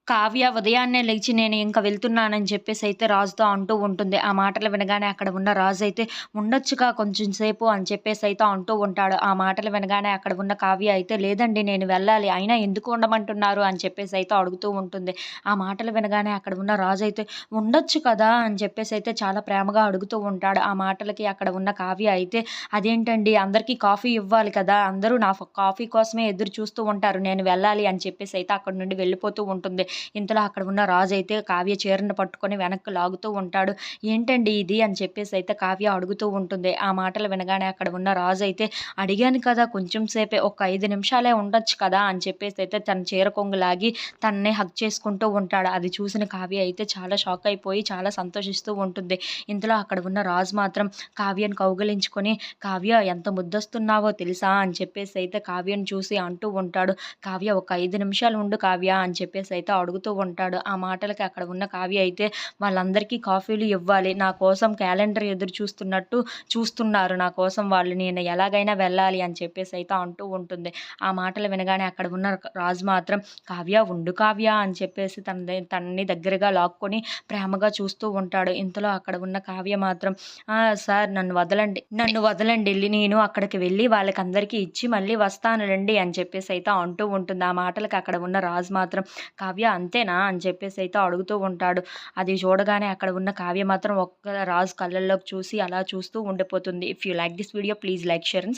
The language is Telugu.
కావ్య ఉదయాన్నే లేచి నేను ఇంక వెళ్తున్నానని చెప్పేసైతే రాజుతో అంటూ ఉంటుంది. ఆ మాటలు వినగానే అక్కడ ఉన్న రాజైతే ఉండొచ్చుగా కొంచెం సేపు అని చెప్పేసైతే అంటూ ఉంటాడు. ఆ మాటలు వినగానే అక్కడ ఉన్న కావ్య అయితే లేదండి నేను వెళ్ళాలి. అయినా ఎందుకు ఉండమంటున్నారు అని చెప్పేసైతే అడుగుతూ ఉంటుంది. ఆ మాటలు వినగానే అక్కడ ఉన్న రాజైతే ఉండొచ్చు కదా! అని చెప్పేసైతే చాలా ప్రేమగా అడుగుతూ ఉంటాడు. ఆ మాటలకి అక్కడ ఉన్న కావ్య అయితే అదేంటండి అందరికీ కాఫీ ఇవ్వాలి కదా! అందరూ నా కాఫీ కోసమే ఎదురు చూస్తూ ఉంటారు. నేను వెళ్ళాలి అని చెప్పేసైతే అక్కడి నుండి వెళ్ళిపోతూ ఉంటుంది. ఇంతలో అక్కడ ఉన్న రాజైతే కావ్య చీరను పట్టుకొని వెనక్కి లాగుతూ ఉంటాడు. "ఏంటండి ఇది?" అని చెప్పేసైతే కావ్య అడుగుతూ ఉంటుంది. ఆ మాటలు వినగానే అక్కడ ఉన్న రాజైతే "అడిగాను కదా! కొంచెం సేపే ఒక 5 నిమిషాలే ఉండొచ్చు కదా!" అని చెప్పేసైతే తన చీర కొంగు లాగి తనని హగ్ చేసుకుంటూ ఉంటాడు. అది చూసిన కావ్య అయితే చాలా షాక్ అయిపోయి చాలా సంతోషిస్తూ ఉంటుంది. ఇంతలో అక్కడ ఉన్న రాజు మాత్రం కావ్యను కౌగిలించుకొని "కావ్య ఎంత ముద్దొస్తున్నావో తెలుసా?" అని చెప్పేసైతే కావ్యను చూసి అంటూ ఉంటాడు. "కావ్య ఒక 5 నిమిషాలు ఉండు కావ్య" అని చెప్పేసైతే అడుగుతూ ఉంటాడు. ఆ మాటలకి అక్కడ ఉన్న కావ్య అయితే వాళ్ళందరికీ కాఫీలు ఇవ్వాలి. నా కోసం క్యాలెండర్ ఎదురు చూస్తున్నట్టు చూస్తున్నారు. నా కోసం వాళ్ళు నేను ఎలాగైనా వెళ్ళాలి అని చెప్పేసైతే అంటూ ఉంటుంది. ఆ మాటలు వినగానే అక్కడ ఉన్న రాజు మాత్రం "కావ్య ఉండు కావ్య" అని చెప్పేసి తనని దగ్గరగా లాక్కొని ప్రేమగా చూస్తూ ఉంటాడు. ఇంతలో అక్కడ ఉన్న కావ్య మాత్రం సార్ నన్ను వదలండి. నేను అక్కడికి వెళ్ళి వాళ్ళకందరికీ ఇచ్చి మళ్ళీ వస్తానులెండి" అని చెప్పేసైతే అంటూ ఉంటుంది. ఆ మాటలకి అక్కడ ఉన్న రాజు మాత్రం "కావ్య అంతేనా?" అని చెప్పేసైతే అడుగుతూ ఉంటాడు. అది చూడగానే అక్కడ ఉన్న కావ్య మాత్రం ఒక్క రాజు కళ్ళల్లోకి చూసి అలా చూస్తూ ఉండిపోతుంది. If you like this video please like, share and